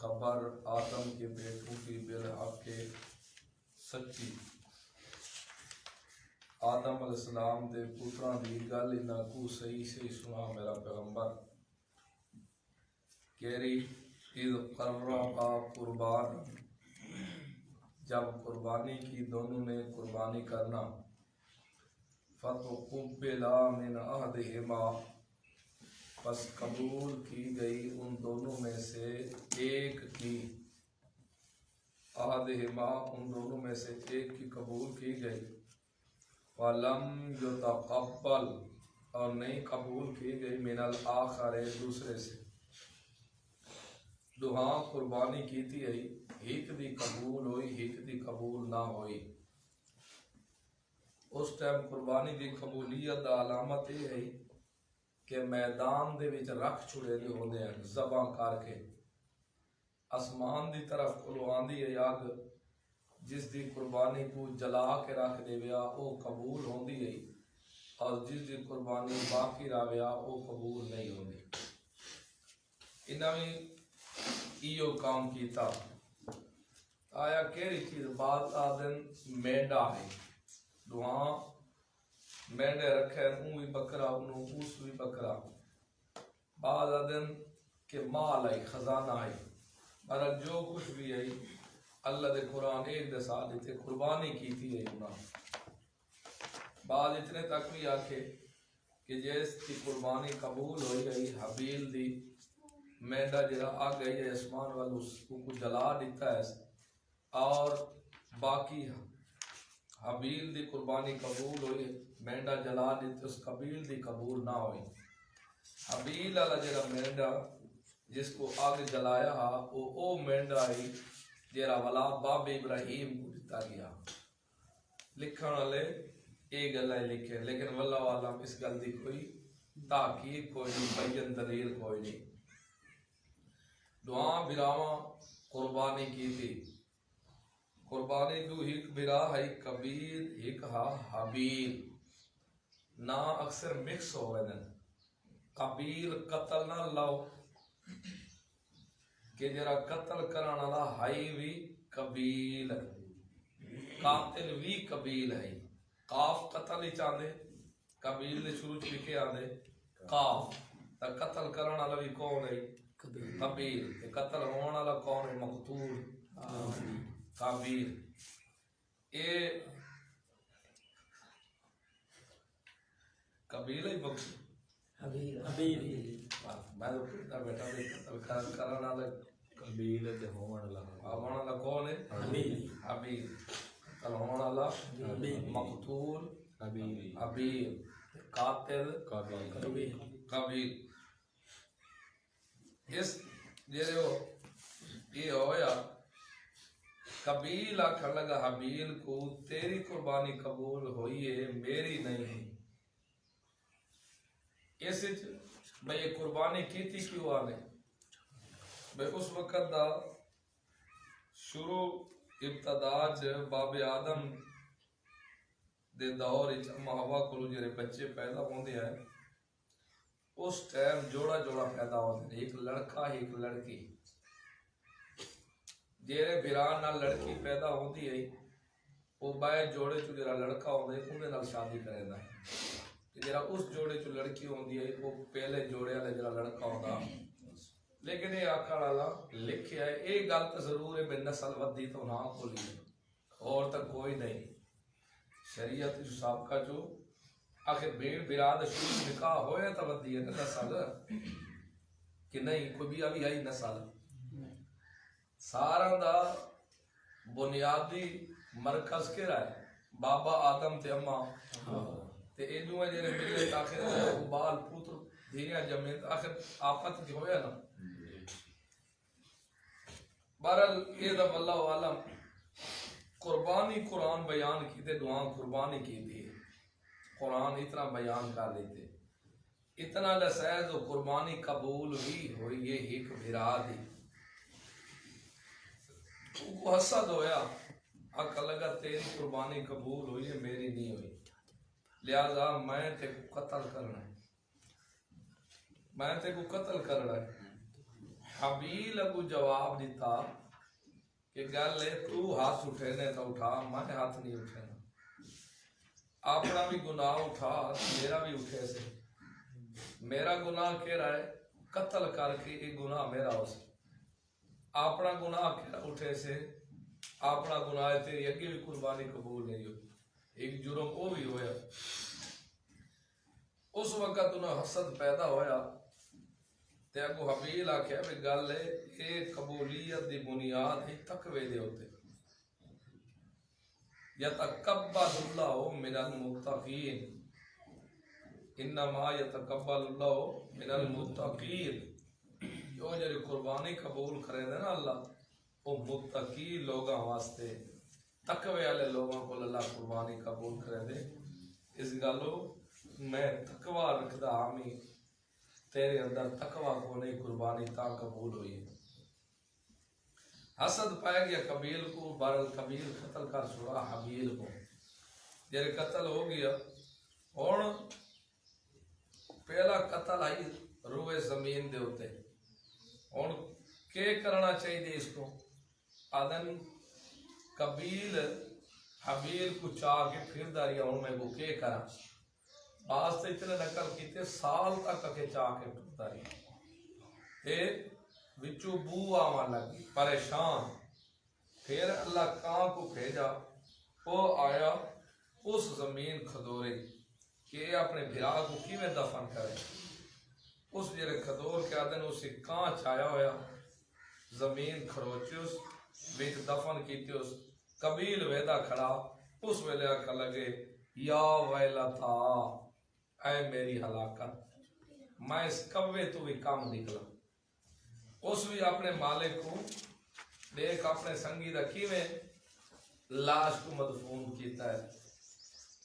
خبر آدم کے بیٹوں کی بالحق سچی آدم علیہ السلام دے پتراں دی گل انہاں کو صحیح صحیح سنا میرا پیغمبر کیری اذ قربا قربان جب قربانی کی دونوں نے قربانی کرنا فتقبل من احدہما پس قبول کی گئی ان دونوں میں سے ایک کی احدہما ان دونوں میں سے ایک کی قبول کی گئی ولم یتقبل اور نہیں قبول کی گئی من الآخر دوسرے سے دوہاں قربانی کیتی ہے ایک دی قبول ہوئی ایک دی قبول نہ ہوئی اس ٹائم قربانی دی قبولیت دا علامت یہ ہے کہ میدان دے وچ رکھ چھڑے دے ہوندے ہیں ذبح کر کے آسمان دی طرف کھلو آندی ہے اگ جس دی قربانی کو جلا کے رکھ دے ویا او قبول ہوندی ہے اور جس دی قربانی باقی رہیا او قبول نہیں ہوندی انہاں بھی ایو کام کیتا آیا کیری چیز بات آدن مینڈا ہے دعاں مینڈے رکھے اون بھی بکرا انہوں اوس بھی بکرا بعض آدن کہ مال ہے خزانہ ہے برحال جو کچھ بھی ہے اللہ دے قرآن ایک دے سال تے قربانی کیتی ہے انہاں بعض اتنے تک بھی آکھے کہ جیس کی قربانی قبول ہوئی گئی حبیل دی مینڈا جرا آ گئی ہے اسمان والو اس کو جلا دیتا ہے اور باقی حبیل دی قربانی قبول ہوئی مینڈا جلا دیتے اس قبیل دی قبول نہ ہوئی حبیل والا جرا مینڈا جس کو آگ جلایا ہا او مینڈا ہی جرا والا باب ابراہیم کو دیتا گیا لکھن والے ایک گل ہے لکھے لیکن واللہ عالم اس گل دی کوئی تحقیق کوئی نہیں بین دلیل کوئی نہیں دعا براواں قربانی کی تھی قربانی دو ایک برا ہے کبیر ایک ہا حبیل نا اکثر مکس ہو گئے قبیل قتل نہ لاؤ کہ جرا قتل کرانا لا ہائی وی قبیل قاتل وی قبیل ہے قاف قتل ہی چاندے قبیل دے شروع لکھے آندے قاف تا قتل کرانا لا بھی کون ہے قبیل قتل ہونا لا کون ہے مقتول قابیل اے قبیل ہی بخش حبیل میں تو کہتا بیٹا بھی قتل کرنا لا قبیل دے ہونا لا کون ہے حبیل قتل ہونا لا مقتول حبیل قاتل قبیل اس جیرے ہو یہ ہویا قبیل آکھر لگا حبیل کو تیری قربانی قبول ہوئی ہے میری نہیں ہے اس میں یہ قربانی کی تھی کیوں آنے میں اس وقت دا شروع ابتداج باب آدم دے دور اما ہوا کلو جرے بچے پیدا ہوندے ہیں اس ٹائم جوڑا جوڑا پیدا ہوتے ہیں ایک لڑکا ایک لڑکی جیرے بھران نال لڑکی پیدا ہوتی ہے وہ بائے جوڑے چو جرا لڑکا ہوتا ہے انہیں نال شادی کرے دا ہے جرا اس جوڑے چو لڑکی ہوتی ہے وہ پہلے جوڑے والے جرا لڑکا ہوتا لیکن یہ آقا والا لکھیا ہے ایک گل تو ضرور ہے میں نسل ودی تو نہ کھولی اور تک کوئی نہیں شریعت جو سابقہ جو آخر بھیڑ براد شروع نکاح ہویا تا ودی ہے نسل کہ نہیں کوئی بھی ابھی آئی نسل سارا دا بنیادی مرکز کے رہے بابا آدم تے اما تے ایدو میں جنہیں ملے آخر بال پوتر دھیریاں جمعیت آخر آپت کی ہویا نا بہرحال یہ دا واللہ عالم قربانی قرآن بیان کی تے دعا قربانی کی تھی قرآن اتنا بیان کر لیتے اتنا لسیز و قربانی قبول بھی ہوئی یہ ایک بھرا دی وہ حسد ہویا عقل لگا تیری قربانی قبول ہوئی ہے میری نہیں ہوئی لہذا میں تے کو قتل کرنا ہے میں تے کو قتل کرنا ہے حبیل کو جواب دیتا کہ گل ہے تو ہاتھ اٹھے نے تو اٹھا، میں ہاتھ نہیں اٹھے نا، اپنا بھی گناہ اٹھا میرا بھی اٹھے سے، میرا گناہ کہہ رہا ہے قتل کر کے یہ گناہ میرا ہو سے، اپنا گناہ کہہ رہا اٹھے سے، اپنا گناہ ہے تیری اگے بھی قربانی قبول نہیں ہوئی، ایک جرم وہ بھی ہویا۔ اس وقت انہیں حسد پیدا ہویا تے اگو حبیل آکھیا بھی گل ہے یہ قبولیت دی بنیاد ہی تقوی دے ہوتے، یتقبل اللہ من المتقین، انما یتقبل اللہ من المتقین، جو جڑی قربانی قبول کرے دے نا اللہ وہ متقی لوگاں واسطے، تقوی والے لوگوں کو اللہ قربانی قبول کرے دے۔ اس گلو میں تقوی رکھدا ہمی، تیرے اندر تقوی کو نہیں، قربانی تا قبول ہوئی ہے۔ حسد پائے گیا قبیل کو، بہرحال قبیل قتل کر چھوڑا حبیل کو، جب قتل ہو گیا اور پہلا قتل آئی روئے زمین دے ہوتے، اور کیا کرنا چاہیے اس کو؟ آدن قبیل حبیل کو چاہ کے پھر داریا ہوں میں کو کیا کرا، بعض تو اتنے نقل کیتے سال تک کے چاہ کے پھر داریا، ایک وچو بو آمان لگی پریشان، پھر اللہ کان کو بھیجا، وہ آیا اس زمین کھدورے کہ اپنے بھرا کو کی میں دفن کرے، اس جرے کھدور کے آدن اسے کان چھایا ہویا، زمین کھروچی اس بیچ دفن کیتی، اس قبیل ویدہ کھڑا، اس ویلے آکھا لگے یا ویلتا، اے میری ہلاکت، میں اس کوے تو بھی کام نکلا۔ اس بھی اپنے مالک کو دیکھ اپنے سنگی دا کی میں لاش کو مدفون کیتا ہے،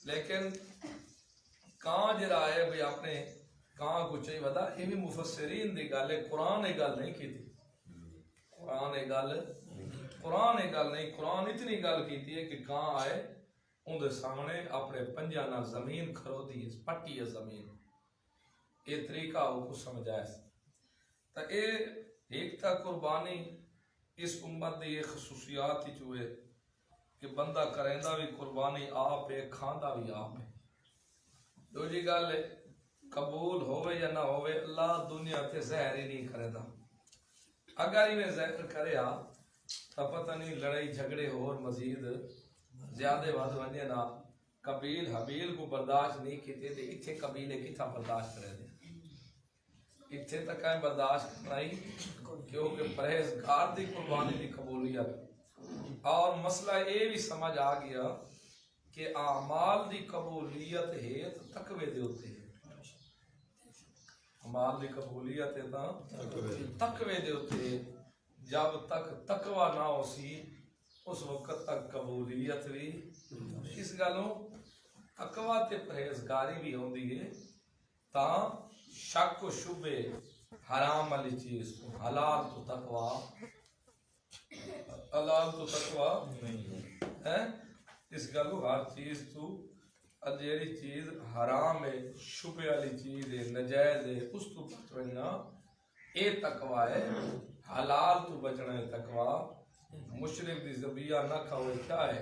لیکن کان جرا ہے بھی اپنے کان کو چاہیے بدا، یہ بھی مفسرین دی گل ہے، قرآن ایک گل نہیں کی تھی، قرآن ایک گل نہیں، قرآن اتنی گل کی تھی کہ کان آئے ان دے سامنے اپنے پنجانہ زمین کھرو دی پٹی ہے زمین، یہ طریقہ وہ کو سمجھائے تا اے ایک تا قربانی اس امت دی یہ خصوصیات ہی چوئے کہ بندہ کریندا بھی قربانی آپ ہے، کھاندا بھی آپ ہے۔ دو جی گل ہے قبول ہوئے یا نہ ہوئے اللہ دنیا تے زہر ہی نہیں کرے دا، اگر ہی میں زہر کرے تو پتہ نہیں لڑائی جھگڑے اور مزید زیادہ ود ونجے نا، قبیل حبیل کو برداشت نہیں کیتے تے اتھے قبیلے کتھا برداشت کرے دے، اتھے تک کہیں برداشت کرنا ہی کیونکہ پرہیزگار دی قربانی دی قبولیت، اور مسئلہ یہ بھی سمجھ آ گیا کہ اعمال دی قبولیت ہے تو تقوی دے ہوتے ہیں، اعمال دی قبولیت ہے تو تقوی دے ہوتے ہیں، جب تک تقوی نہ ہو سی اس وقت تک قبولیت بھی، اس گلوں تقوی تے پرہیزگاری بھی ہوندی ہے تا شک و شبے حرام والی چیز کو، حلال تو تقوی، حلال تو تقوی نہیں ہے، اس گلو ہر چیز تو جیڑی چیز حرام ہے، شبے والی چیز ہے، نجائز ہے، اس تو بچنا اے تقوی ہے، حلال تو بچنا ہے تقوی، مشرک دی ذبیحہ نہ کھاؤ کیا ہے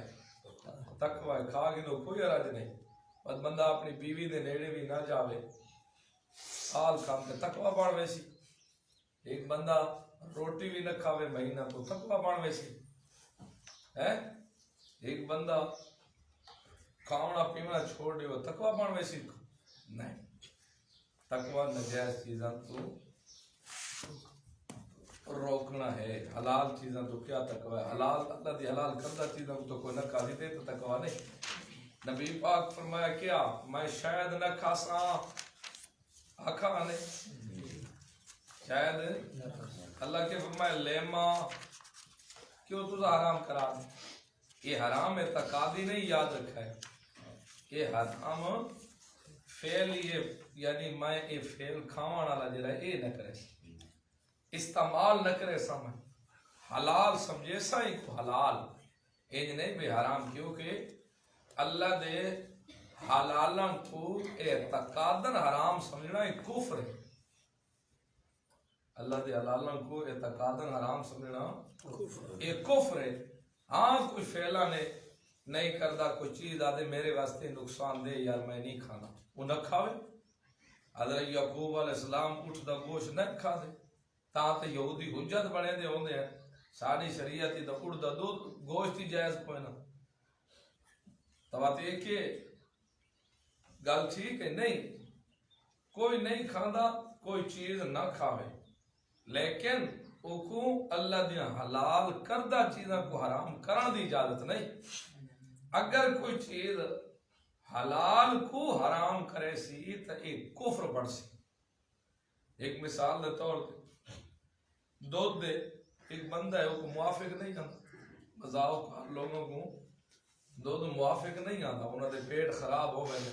تقوی ہے، کھا کے تو کوئی حرج نہیں، بس بندہ اپنی بیوی دے نیڑے بھی نہ جاوے، سال کام کے تقوی بڑھ ویسی، ایک بندہ روٹی بھی نہ کھاوے مہینہ تو تقوی بڑھ ویسی ہے، ایک بندہ کھانا پینا چھوڑ دے وہ تقوی بڑھ ویسی نہیں، تقوی نجائز چیزاں تو روکنا ہے، حلال چیزاں تو کیا تقوی ہے، حلال اللہ دی حلال کردہ چیزاں تو کوئی نہ کھا دے تو تقوی نہیں۔ نبی پاک فرمایا کیا میں شاید نہ کھا سا آکھا نہیں، شاید اللہ کے فرمایا لیما کیوں تجھا حرام کرا دے، یہ حرام اعتقادی نہیں، یاد رکھا ہے یہ حرام فعل، یہ یعنی میں یہ فعل کھاواں والا جڑا ہے یہ نہ کرے، استعمال نہ کرے، سمجھ حلال سمجھے سا ہی کو حلال، یہ نہیں بے حرام، کیونکہ اللہ دے حلالن کو اعتقادن حرام سمجھنا ایک کفر ہے، اللہ دے حلالوں کو اعتقاداً حرام سمجھنا ایک کفر ہے. ہاں کوئی فعلا نے نہیں کردا کوئی چیز آدھے میرے واسطے نقصان دے یار میں نہیں کھانا وہ نہ کھاوے. حضرت یعقوب علیہ السلام اٹھ دا گوشت نہ کھا دے تاں تے یہودی حجت بنے دے ہوندے ہیں ساری شریعت دا اٹھ دا دودھ گوشت ہی جائز کوئی نہ. تو یہ کہ گل ٹھیک ہے نہیں کوئی نہیں کھاندا کوئی چیز نہ کھاوے لیکن اوکو اللہ دیا حلال کردہ چیزاں کو حرام کرن دی اجازت نہیں. اگر کوئی چیز حلال کو حرام کرے سی تو ایک کفر بڑھ سی. ایک مثال دے طور دودھ دے ایک بندہ ہے وہ کو موافق نہیں آتا بزاؤ کار لوگوں کو دودھ موافق نہیں آتا انہوں نے پیٹ خراب ہو گئے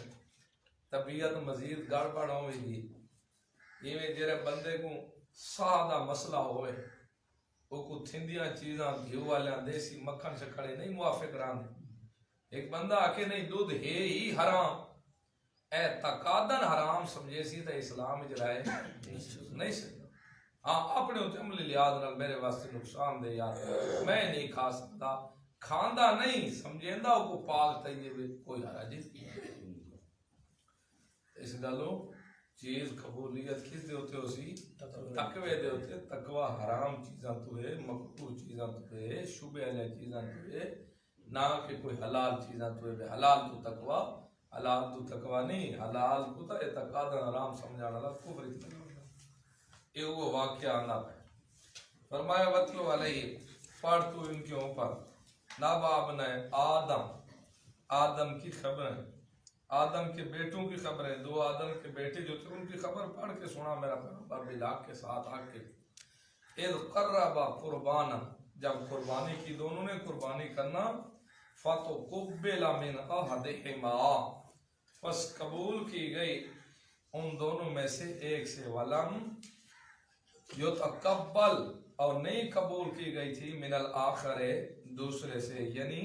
طبیعت مزید گڑبڑ ہوئے گی. یہ جڑے بندے کو ساہ دا مسئلہ ہوئے وہ کو تھندیاں چیزاں گھیو والیاں دیسی مکھن شکڑے نہیں موافق رہنے. ایک بندہ آکے نہیں دودھ ہے ہی حرام اعتقاداً حرام سمجھے سی تو اسلام اجرائے نہیں سکتا. ہاں اپنے ہوتے عملی لحاظ نال میرے واسطے نقصان دے یار میں نہیں کھا سکتا کھاندہ نہیں سمجھیندہ کو پاک طیب کوئی حرج نہیں. اس گلوں چیز قبولیت کس دے ہوتے ہو سی تقوی دے ہوتے. تقوی حرام چیزاں تو ہے مکروہ چیزاں تو ہے شبہ علیہ چیزاں تو ہے نہ کہ کوئی حلال چیزاں تو ہے. حلال تو تقوی حلال تو تقوی نہیں حلال کو تا اعتقاد حرام سمجھانا اللہ کفر اتنا. یہ وہ واقعہ آنا ہے. فرمایا وطلو علیہ پڑھ تو ان کے اوپر ناباب نے آدم کی خبر ہے آدم کے بیٹوں کی خبر ہے. دو آدم کے بیٹے جو تھے ان کی خبر پڑھ کے سنا میرا پیغمبر بلاک کے ساتھ آ کے اذ قربا قربانا جب قربانی کی دونوں نے قربانی کرنا فتقبل من احدہما پس قبول کی گئی ان دونوں میں سے ایک سے ولم یتقبل اور نہیں قبول کی گئی تھی من الآخر دوسرے سے یعنی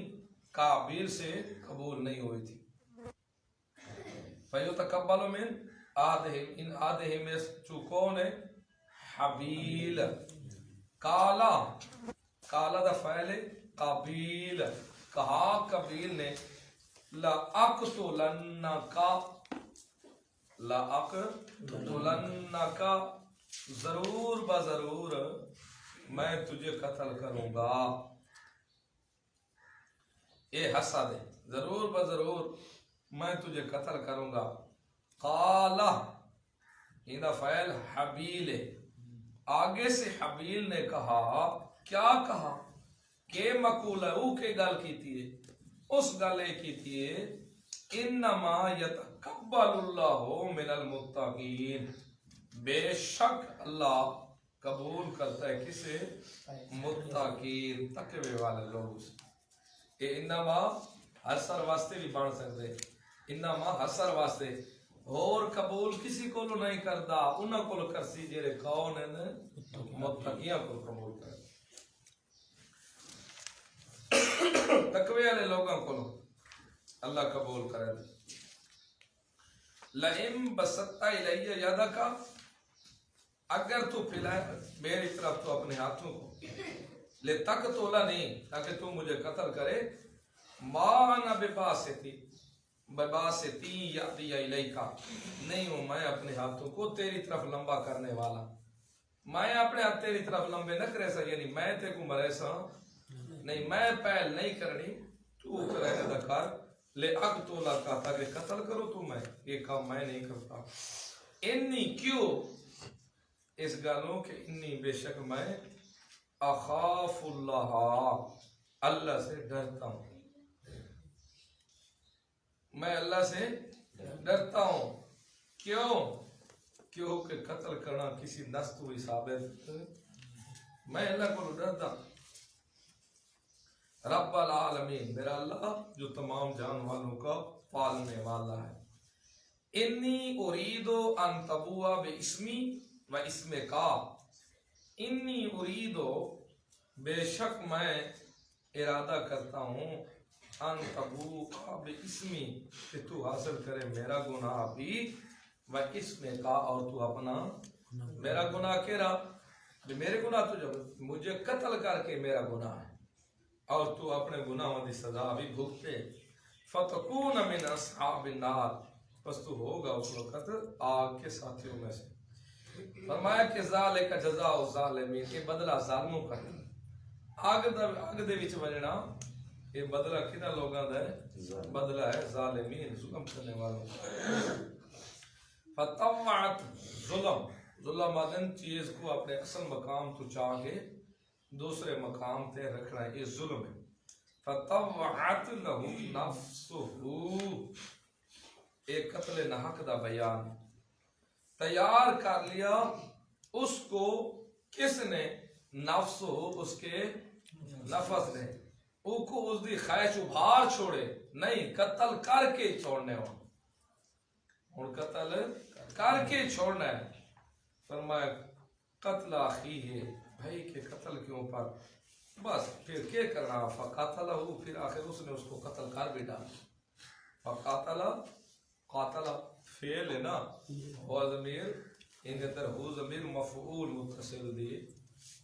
قابیل سے قبول نہیں ہوئی تھی. فیتقبل من آدھہم ان آدھہم میں چکون ہے حبیل کالا کالا دا فعل قابیل کہا قبیل نے لَأَقْتُلَنَّكَ ضرور بضرور میں تجھے قتل کروں گا. یہ حسد ہے ضرور بضرور میں تجھے قتل کروں گا. قَالَ یہ فعل حبیل ہے آگے سے حبیل نے کہا کیا کہا کہ مقولہ او کے گل کی تھی اس گلے کی تھی انما یتقبل اللہ من المتقین بے شک اللہ قبول کرتا ہے کسے متقین تقوی والے لوگ سے. یہ انما حسر واسطے بھی بن سکتے انما حسر واسطے اور قبول کسی کو نہیں کردا انہاں کو کرسی جڑے کون ہیں متقیاں کو قبول کردا. تقوی والے لوگوں کو اللہ قبول کرے. لئن بسطت الی یدک اگر تو پھیلائے میری طرف تو اپنے ہاتھوں کو لتقتلنی تاکہ تو مجھے قتل کرے ما انا بباسطی یأتی الیک نہیں ہوں میں اپنے ہاتھوں کو تیری طرف لمبا کرنے والا. میں اپنے ہاتھ تیری طرف لمبے نہ کرے سا یعنی میں تے کو مرے سا نہیں میں پہل نہیں کرنی تو کرے نہ کر لے اقتلک تاکہ قتل کرو تو میں یہ کام میں نہیں کرتا. انی کیوں اس گالوں کہ انی بے شک میں اخاف اللہ اللہ سے ڈرتا ہوں میں اللہ سے ڈرتا ہوں. کیوں کہ قتل کرنا کسی نست ہوئی ثابت میں اللہ کو ڈرتا ہوں. رب العالمین میرا اللہ جو تمام جان والوں کا پالنے والا ہے. انی اریدو ان تبوا باسمی و اسم کا انی اریدو بے شک میں ارادہ کرتا ہوں ان تبوا باسمی کہ تو حاصل کرے میرا گناہ بھی و اسم کا اور تو اپنا میرا گناہ کرا میرے گناہ تو جب مجھے قتل کر کے میرا گناہ ہے اور تو اپنے گناہوں کی سزا بھی بھگتے فتکون من اصحاب النار پس تو ہوگا اس وقت آگ کے ساتھیوں میں سے فرمایا کہ ذالک جزاء الظالمین یہ بدلہ ظالموں کا ہے آگ دے وچ وجنا یہ بدلہ کنا لوگاں دا ہے بدلہ ہے ظالمین ظلم کرنے والوں فطوعت ظلم آدن چیز کو اپنے اصل مقام تو چاہ کے دوسرے مقام تے رکھنا یہ ظلم ہے فطوعت له نفسه ایک قتل نحق دا بیان تیار کر لیا اس کو کس نے نفس ہو اس کے نفس نے او کو اس دی خواہش ابھار چھوڑے نہیں قتل کر کے چھوڑنے ہوں قتل کر کے چھوڑنا ہے فرمایا قتل اخی ہے بھائی کے قتل کے اوپر بس پھر کیا کرنا فقاتلہ پھر آخر اس نے اس کو قتل کر بھی ڈالا فقاتلہ قاتلہ فعل ہے نا ہوا ضمیر ان اندر ہو ضمیر مفعول متصل دی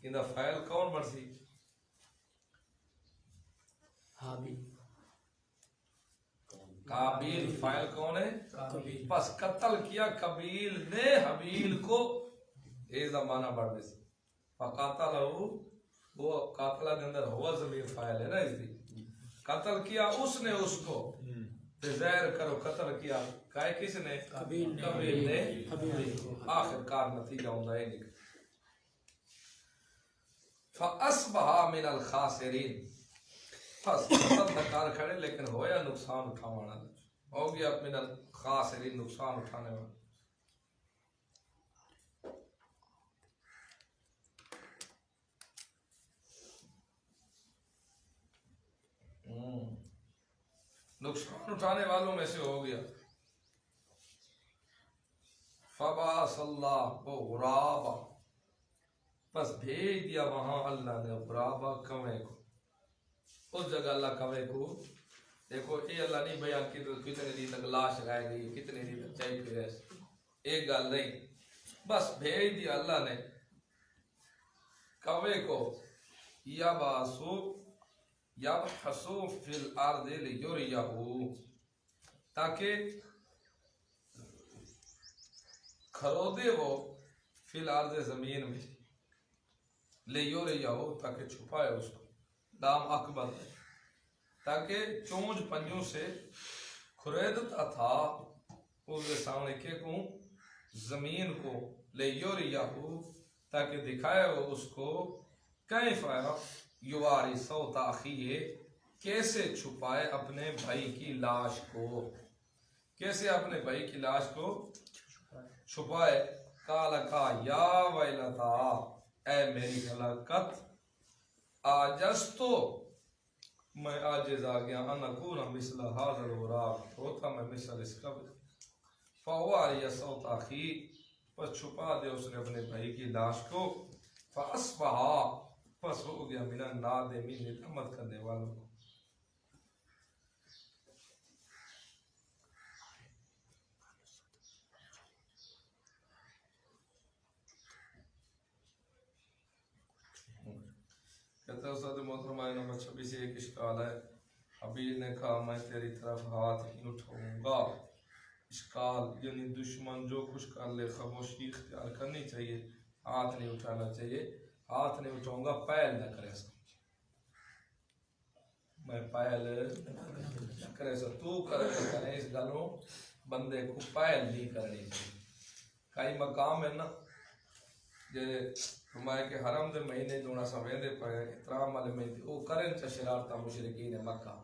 ان فاعل کون مرسی قابیل فاعل کون ہے بس قتل کیا قبیل نے حبیل کو یہ زمانہ بڑھ دے فقاتلہ وہ قاتلہ کے اندر ہوا ضمیر فاعل ہے نا اس دی قتل کیا اس نے اس کو ظاہر کرو قتل کیا کائے کس نے قبیل نے آخر کار نتیجہ ہوں گا یہ نکل فَأَصْبَحَ مِنَ الْخَاسِرِينَ بس قتل نکار کھڑے لیکن ہویا نقصان اٹھاوانا ہو گیا من الخاسرین نقصان اٹھانے والا نقصان اٹھانے والوں میں سے ہو گیا فبعث اللہ غرابا بس بھیج دیا وہاں اللہ نے غرابا کوے کو اس جگہ اللہ کوے کو دیکھو یہ اللہ نہیں بیان کی تو کتنے دن تک لاش رہ گئی کتنے دن تک چاہیے پھر ایک گل نہیں بس بھیج دیا اللہ نے کوے کو یبحثو فی الارض لیریہو تاکہ کھرودے وہ فی الارض زمین میں لیریہو تاکہ چھپائے اس کو دام اکبر تاکہ چونج پنجوں سے کھریدتا تھا اس کے سامنے کے کو زمین کو لیریہو تاکہ دکھائے وہ اس کو کیف یواری صوت اخیہ کیسے چھپائے اپنے بھائی کی لاش کو کیسے اپنے بھائی کی لاش کو چھپائے قال کا یا ویلتا اے میری ہلاکت آجزتو میں عاجز آ گیا ان اکون مثل هذا الغراب ہوتا میں مثل اس کا فواری صوت اخی پس چھپا دے اس نے اپنے بھائی کی لاش کو فاصبح پس ہو گیا من النادمین ندامت کرنے والوں کو کہتا ہے استاد محترم آئے نمبر 26 سے ایک اشکال ہے حبیل نے کہا میں تیری طرف ہاتھ ہی اٹھاؤں گا اشکال یعنی دشمن جو کچھ کر لے خاموشی اختیار کرنی چاہیے ہاتھ نہیں اٹھانا چاہیے ہاتھ نہیں اٹھاؤں گا پہل نہ کرے سا میں پہل نہ کرے سا تو کرے اس گلوں بندے کو پہل نہیں کرنی چاہیے کئی مقام ہے نا جیسے فرمایا کہ حرم دے مہینے دونا سویندے پڑے احترام والے مہینے او کرن چا شرارتا مشرکین مکہ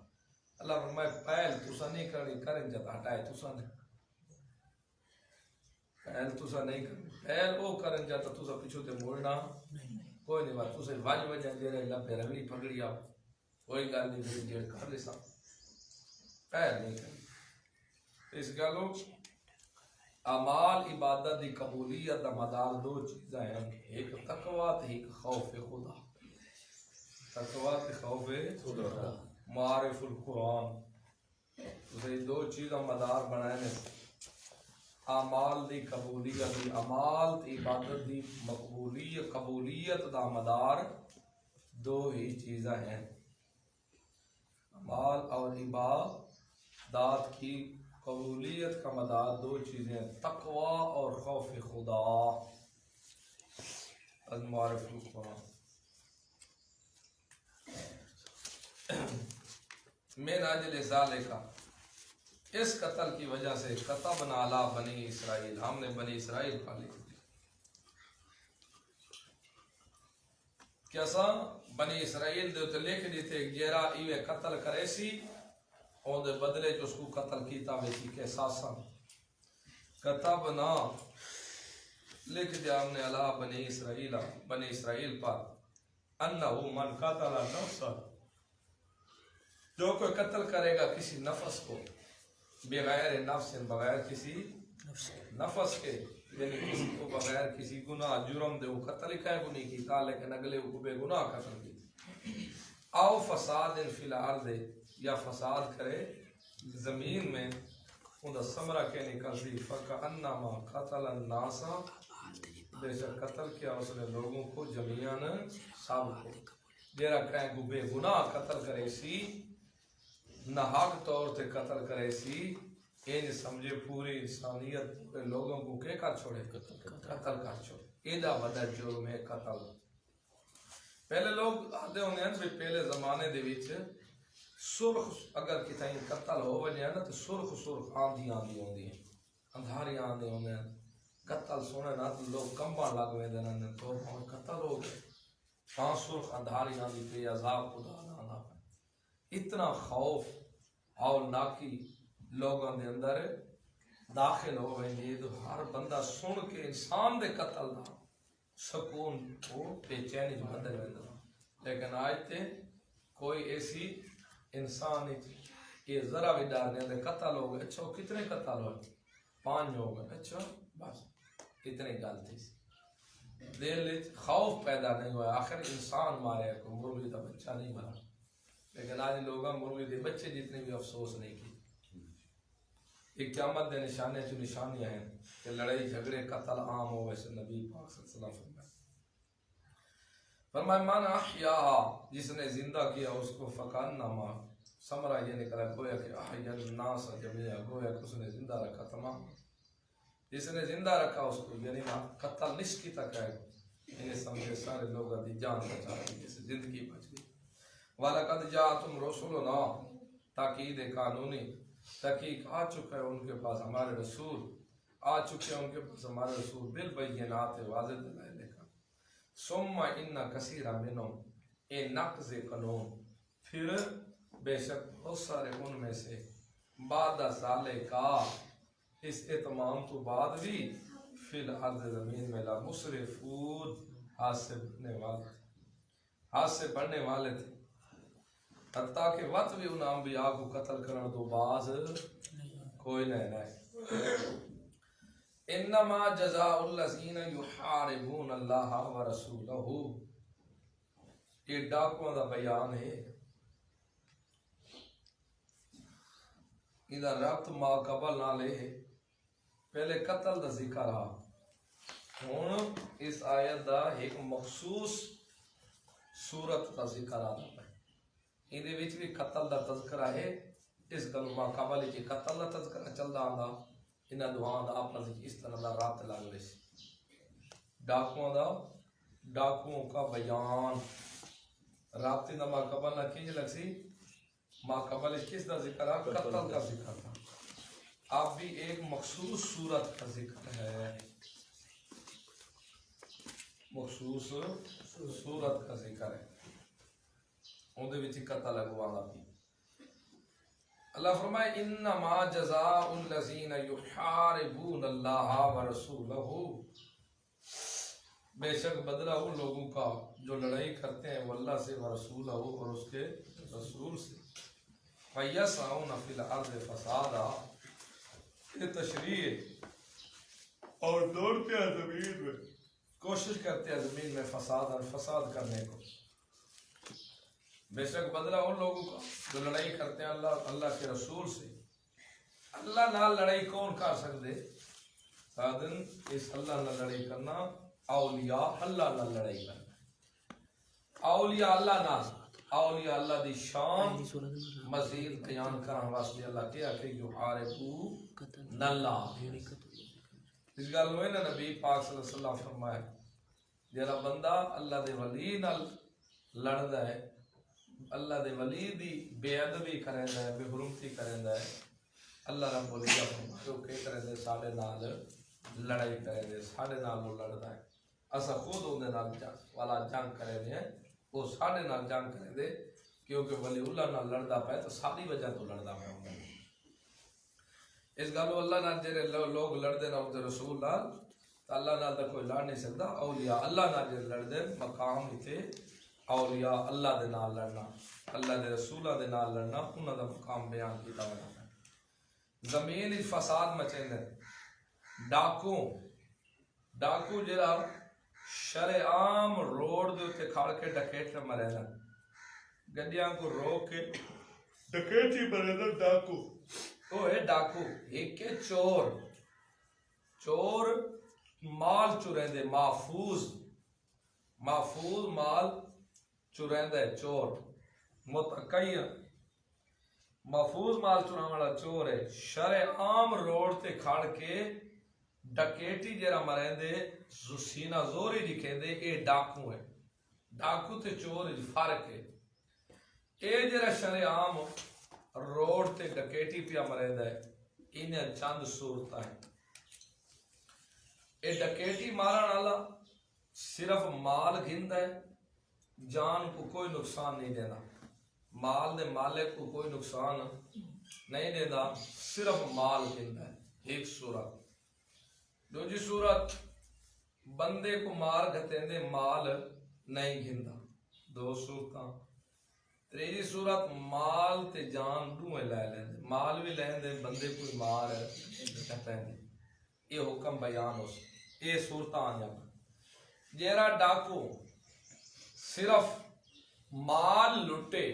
اللہ فرمایا پہل تسا نہیں کرنی کرن جتا ہٹائے تسا نہیں پہل تسا نہیں کرنی پہل او کرن جاتا تسا پیچھو تے موڑنا کوئی نہیں بات تسا واج وجہ دے رہے لبے رگڑی پگڑی آپ کوئی گل نہیں میری جیڑ کر لیسا پہل نہیں کرنی اس گلوں اعمال عبادت دی قبولیت دا مدار دو چیزیں ہیں ایک تقوی تے ایک خوف خدا تقوی تے خوف خدا معارف القرآن اسے دو چیزیں مدار بنائے نے اعمال دی قبولیت دی، اعمال تے عبادت دی مقبولیت قبولیت دا مدار دو ہی چیزیں ہیں، اعمال اور عبادات کی قبولیت کا مدار دو چیزیں، تقوی اور خوف خدا، المعرف القرآن۔ من اجل ذالک، اس قتل کی وجہ سے کتبنا علی بنی اسرائیل، ہم نے بنی اسرائیل پر لکھ دیا۔ کیسا بنی اسرائیل دے تے لکھ دیتے جیرا ایوے قتل کرے سی اون دے بدلے جو اس کو قتل کیتا ویسی کے ساسا کتبنا لکھ دیا ہم نے علی بنی اسرائیل پر انہو من قتل نفسا، جو کوئی قتل کرے گا کسی نفس کو بغیر نفس، بغیر کسی نفس کے، یعنی کسی کو بغیر کسی گناہ جرم دے وہ قتل کا ہے نہیں کیتا لیکن اگلے کو بے گناہ قتل کیتا، او فساد فی الارض، یا فساد کرے زمین میں، ان دا ثمرہ کے نکلتی فکأنما قتل الناس، بے شک قتل کیا اس نے لوگوں کو جميعاً سب کو، جیرا کہیں کو بے گناہ قتل کرے سی، ناحق طور تے قتل کرے سی، این سمجھے پوری انسانیت پورے لوگوں کو کیا کر چھوڑے، قتل کر چھوڑے، ایدہ بڑا جرم ہے قتل۔ پہلے لوگ آدھے ہونے ہیں پہلے زمانے دے وچ سرخ اگر کتائیں قتل ہو وجہ نا تو سرخ آندھی ہوندی ہیں، اندھاری آندھی ہوندی ہیں، قتل سونے نا تو لوگ کمبا لگ میں دینا تو قتل ہو گئے، سرخ اندھاری آندھی پہ عذاب خدا نہ اتنا خوف ہولناکی لوگوں دے اندر داخل ہو گئی، تو ہر بندہ سن کے انسان دے قتل دا سکون کو بے چینی جو بدل رہا، لیکن آج تے کوئی ایسی انسان یہ ذرا بھی ڈر نہیں دے قتل ہو گئے، اچھا کتنے قتل ہوئے، 5 ہو گئے، اچھا بس اتنی گل تھی، دل خوف پیدا نہیں ہوا، آخر انسان مارے کو مرغی کا بچہ نہیں مرا، لیکن آج لوگاں مرغی دے بچے جتنے بھی افسوس نہیں کی۔ ایک قیامت دے نشانے جو نشانیاں ہیں کہ لڑائی جھگڑے قتل عام ہو، ویسے نبی پاک صلی اللہ علیہ وسلم فرمائے من احیاہا، جس نے زندہ کیا اس کو فکانما، ثمرہ یہ نکلا گویا کہ احیا الناس جميعا، گویا کہ اس نے زندہ رکھا تمام، جس نے زندہ رکھا اس کو، یعنی قتل نس کی تک ہے، انہیں سمجھے سارے لوگ دی جان بچا دی، جسے زندگی بچ گئی۔ وَلَقَدْ جَاءَتْهُمْ رُسُلُنَا، تاکید قانونی، تحقیق آ چکا ہے ان کے پاس ہمارے رسول، آ چکے ہیں ان کے پاس ہمارے رسول بالبینات، واضح دلائل لے کر، ثم ان کثیرا منہم، اے نقض قانون، پھر بے شک بہت سارے ان میں سے بعد ذالکا، اس اتمام تو بعد بھی فی الارض زمین میں لا مسرفون، ہاتھ سے بڑھنے والے تھے، حتیٰ کہ وقت بھی ان انبیاء کو قتل کرنے دو باز کوئی نہیں ہے۔ انما جزاء الذین یحاربون اللہ ورسولہ، یہ ڈاکوں دا بیان ہے، ادھر ربط ما قبل نہ لے، پہلے قتل دا ذکر رہا، ہون اس آیت دا ایک مخصوص صورت دا ذکر آتا ہے، یہ وچ بھی قتل دا تذکرہ ہے، اس گل ما قبل کی قتل دا تذکرہ چل دا آندا، انہاں دعاں دا آپس اس طرح دا رابط لگ رہے سی، ڈاکوؤں کا بیان، رابطے دا ما قبل نہ کینج لگ سی، ما قبل کس دا ذکر ہے، قتل کا ذکر تھا، اب بھی ایک مخصوص صورت کا ذکر ہے، مخصوص صورت کا ذکر ہے، اندھے وچ قتل لگوانا بھی۔ اللہ فرمائے انما جزاء الذین یحاربون اللہ ورسولہ، بے شک بدلہ ان لوگوں کا جو لڑائی کرتے ہیں وہ اللہ سے ورسولہ اور اس کے رسول سے، فَيَسْعَوْنَ فِي الْأَرْضِ فَسَادًا، یہ تشریح اور دوڑتے ہیں زمین میں، کوشش کرتے ہیں زمین میں فساد کرنے کو، بے شک بدلہ ان لوگوں کا جو لڑائی کرتے ہیں اللہ کے رسول سے، اللہ نال لڑائی کون کر سکتے، سادن اس اللہ نہ لڑائی کرنا اولیاء اللہ نہ لڑائی کرنا اولیاء اللہ نہ اولیاء اللہ دی شان مزید بیان کرن واسطے اللہ کیا کہ یحاربو نلا اس گل میں نبی پاک صلی اللہ علیہ وسلم فرمایا جڑا بندہ اللہ دے ولی نال لڑدا ہے اللہ دے ولی دی بے ادبی کریندا ہے بے حرمتی کریندا ہے اللہ رب العزت فرمایا کہ کرے ساڈے نال لڑائی کرے دے ساڈے نال وہ لڑدا ہے اسا خود اون دے نال والا جنگ کرے دے وہ ساڈے نال جنگ کرے دے کیونکہ ولی اللہ نال لڑدا پے تو ساری وجہ تو لڑدا پے اس گل اللہ نال جڑے لوگ لڑدے نہ اون رسول نال تو اللہ نال دا کوئی لڑ نہیں سکدا اولیاء اللہ نال جڑے لڑدے مقام ایتھے اولیاء اللہ دے نال لڑنا اللہ دے رسولاں دے نال لڑنا انہاں دا مقام بیان کیتا ہوا ہے زمین وچ فساد مچیندے ڈاکو جڑا شرعام روڈ دے اوتے کھڑ کے ڈکیٹ مرے نا گڈیاں کو روک کے ڈکیٹی مرے نا ڈاکو او ہے ڈاکو ایک چور مال چریندے محفوظ مال چریندے چور متقی محفوظ مال چرانے والا چور ہے شرعام روڈ تے کھڑ کے ڈکیٹی جڑا مریندے سینہ زوری لکھیندے اے ڈاکو ہے ڈاکو تے چور فرق ہے اے جڑا شرعام روڈ تے ڈکیٹی پیا مریندا ہے انہیں چند صورتاں ہیں اے ڈکیٹی مارن والا صرف مال گھندا ہے جان کو کوئی نقصان نہیں دینا مال دے مالک کو کوئی نقصان نہیں دینا صرف مال گھندا ہے ایک صورت دوسری صورت بندے کو مار گھتیندے مال نہیں گھندا دو صورتاں تیسری صورت مال تے جان دوئے لے لیندے مال بھی لیندے بندے کوئی مار گھتیندے یہ حکم بیان ہو یہ صورتاں آ جانا جیرا ڈاکو صرف مال لٹے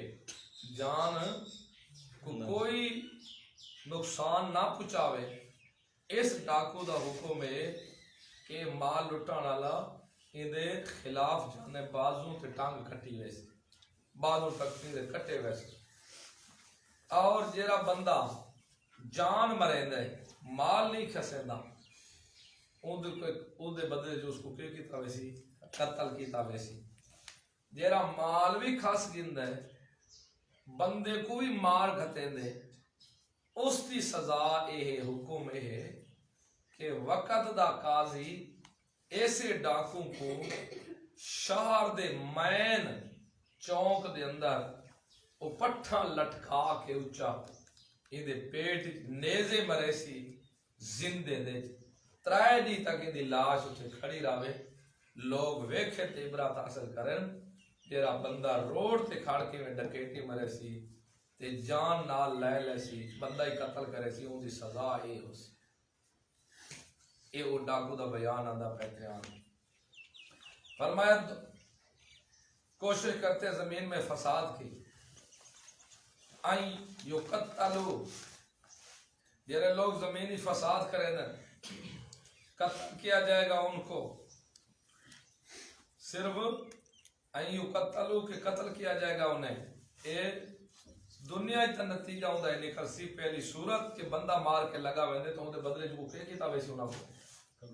جان کو کوئی نقصان نہ پہنچاوے اس ڈاکو دا حکم ہے کہ مال لٹان والا اندے خلاف جانے بازوں تے ٹانگ کٹی ویسے بازوں تک دے کٹے ویسے اور جیرا بندہ جان مریندا ہے مال نہیں کھسیندا اون دے بدلے جو اس کو کیا کیتا ویسی قتل کیتا ویسی جیرا مال بھی کھس گیندا ہے بندے کو بھی مار گھتیندے اس کی سزا یہ حکم ہے کہ وقت دا قاضی ایسے ڈاکوں کو شہر دے مین چونک دے اندر وہ پٹھا لٹکا کے اچا اندے پیٹ نیزے مرے سی زندے دے ترائے دی تک اندی لاش اچھے کھڑی راوے لوگ ویکھے تے عبرت حاصل کرن جیرا بندہ روڈ تے کھڑ کے میں ڈکیٹی مرے سی تے جان نال لے لے سی بندہ ہی قتل کرے سی ان دی سزا اے ہو سی اے او ڈاکو دا بیان آندا پہچان فرمایا کوشش کرتے زمین میں فساد کی آئی یو قتلو جیرے لوگ زمینی فساد کرے نا قتل کیا جائے گا ان کو صرف آئی یو قتلو کہ قتل کیا جائے گا انہیں اے دنیا ہی تا نتیجہ ہوندہ ہے نکل سی پہلی صورت کہ بندہ مار کے لگا ویندے تو ہوندے بدلے جو کہ کیتا ویسی انہوں کو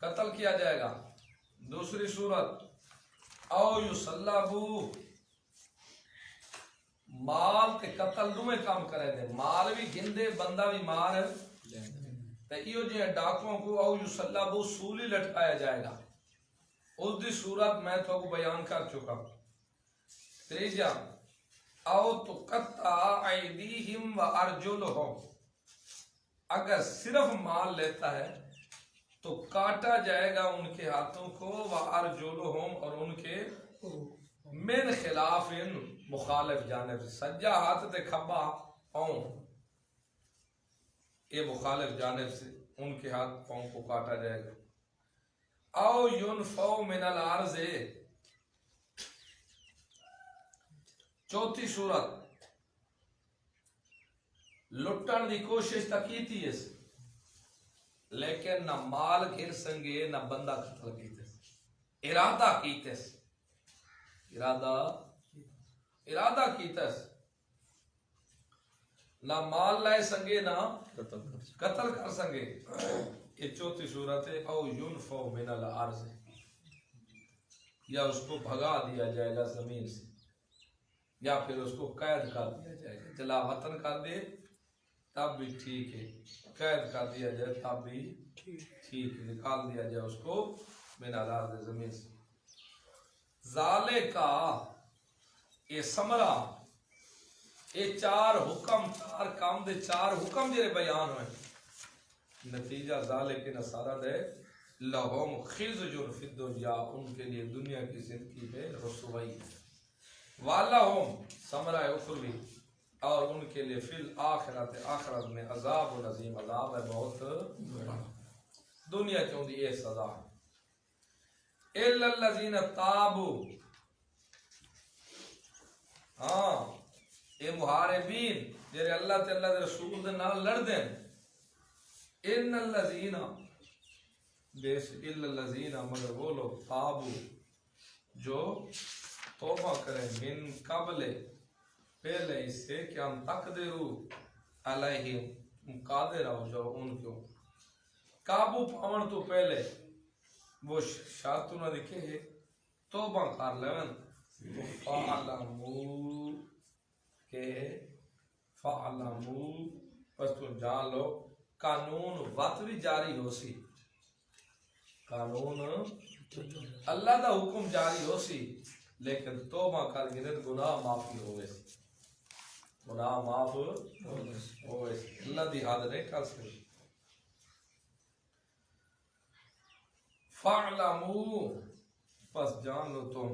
قتل کیا جائے گا دوسری صورت او یسلبو مال تے قتل دوئے کام کرے دے مال بھی گندے بندہ بھی مار تے ایو جے ڈاکوں کو او یسلبو سولی لٹکایا جائے گا اس دی صورت میں تو کو بیان کر چکا تیجا او تقطع ایدیہم و ارجلہم اگر صرف مال لیتا ہے تو کاٹا جائے گا ان کے ہاتھوں کو و ارجلہم اور ان کے من خلاف مخالف جانب سے سجا ہاتھ تے کھبا پاؤں یہ مخالف جانب سے ان کے ہاتھ پاؤں کو کاٹا جائے گا او ینفو من الارض چوتھی صورت لٹن دی کوشش تا کیتی ہے لیکن نہ مال گھر سنگے نہ بندہ قتل کیتے ارادہ کیتس ارادہ کیتس نہ مال لائے سنگے نہ قتل کر سنگے. یہ چوتھی صورت ہے او ينفو من الارض یا اس کو بھگا دیا جائے گا زمین سے یا پھر اس کو قید کر دیا جائے گا. جلا وطن کر دے تب بھی ٹھیک ہے قید کر دیا جائے تب بھی ٹھیک ہے نکال دیا جائے اس کو من الارض زمین سے. ذالے کا یہ سمرا یہ چار حکم چار کام دے چار حکم جڑے بیان ہوئے نتیجہ ذالے کے نصارہ دے لہم خزج فی الدنیا ان کے لیے دنیا کی زندگی میں رسوائی ہے والہم سمرا اخروی اور ان کے لیے فی الآخرت آخرت میں عذاب و عظیم عذاب ہے بہت بڑا. دنیا کیوں دی یہ سزا ہے. الا الذین تابوا ہاں یہ محاربین جڑے اللہ تے اللہ دے رسول دے نال لڑ دیں ان الذین بیس الا الذین مگر وہ لوگ تابوا جو توبہ کریں من قبل پہلے اس سے کہ ہم تقدروا علیہم قادر ہو جو ان کو قابو پاون تو پہلے وہ شرط نہ دکھے ہے توبہ کر لیون فعلموا کہ فعلموا پس تو جان لو قانون وقت بھی جاری ہو سی قانون اللہ دا حکم جاری ہو سی لیکن توبہ کر کے گناہ معافی ہوئے سی گناہ معاف ہوئے سی اللہ دی حد نہیں کر سکتے. فَعْلَمُوا پس جان لو تم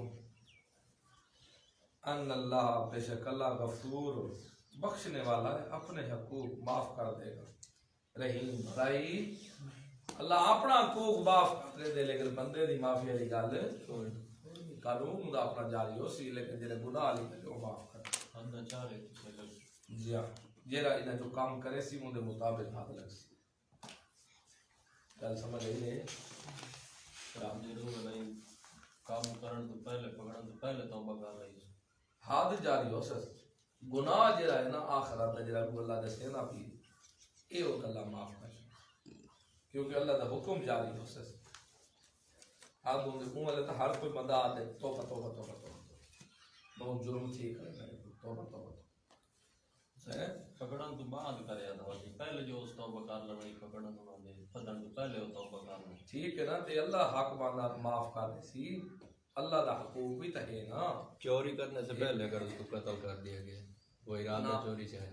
ان اللہ بے شک اللہ غفور بخشنے والا ہے اپنے حقوق معاف کر دے گا رحیم بھائی اللہ اپنا حقوق معاف کر دے لیکن بندے دی معافی والی گل قانون دا اپنا جاری ہو سی لیکن جڑے گناہ علی تے وہ معاف کر اللہ چاہے جی ہاں جڑا انہاں جو کام کرے سی اون دے مطابق حد لگ سی گل سمجھ آئی ہے. کام کرن تو پہلے پکڑن تو پہلے توبہ کر رہی ہے حد جاری ہو سس گناہ جڑا ہے نا آخرت دا جڑا اللہ دسے نا بھی اے او اللہ معاف کر کیونکہ اللہ دا حکم جاری ہو سس حد اون والے تو ہر کوئی بندہ آتے توبہ توبہ توبہ توبہ بہت جرم تھی کرے توبہ توبہ پکڑن تو بعد کرے تھا پہلے جو اس توبہ کر لڑائی پکڑن انہوں نے پکڑن تو پہلے وہ توبہ کر لڑائی ٹھیک ہے نا تے اللہ حق باندھا معاف کر دے سی اللہ دا حقوق بھی تو ہے نا. چوری کرنے سے پہلے اگر اس کو قتل کر دیا گیا وہ ارادہ چوری سے ہے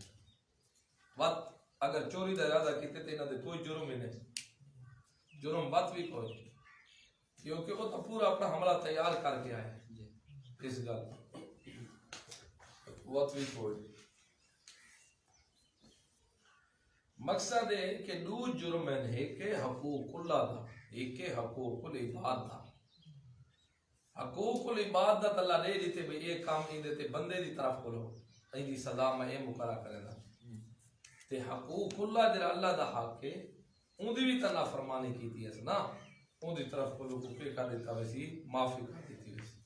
وقت اگر چوری دا ارادہ کیتے تے انہاں دے کوئی جرم ہی نہیں جرم وقت بھی کوئی کیونکہ وہ تو پورا اپنا حملہ تیار کر کے آئے اس گل وقت بھی کوئی مقصد ہے کہ دو جرم ہے کہ حقوق اللہ دا ایک حقوق العباد دا حقوق العباد دا اللہ دے دیتے بھئی ایک کام نہیں دیتے بندے دی طرف کھولو این دی سزا میں یہ مقرر کرے دا تے حقوق اللہ جڑا اللہ دا حق ہے اون دی بھی تنا فرمانی کیتی ہے نا اون دی طرف کھولو کو پہ کر دیتا ویسی معافی کر دیتی ویسی.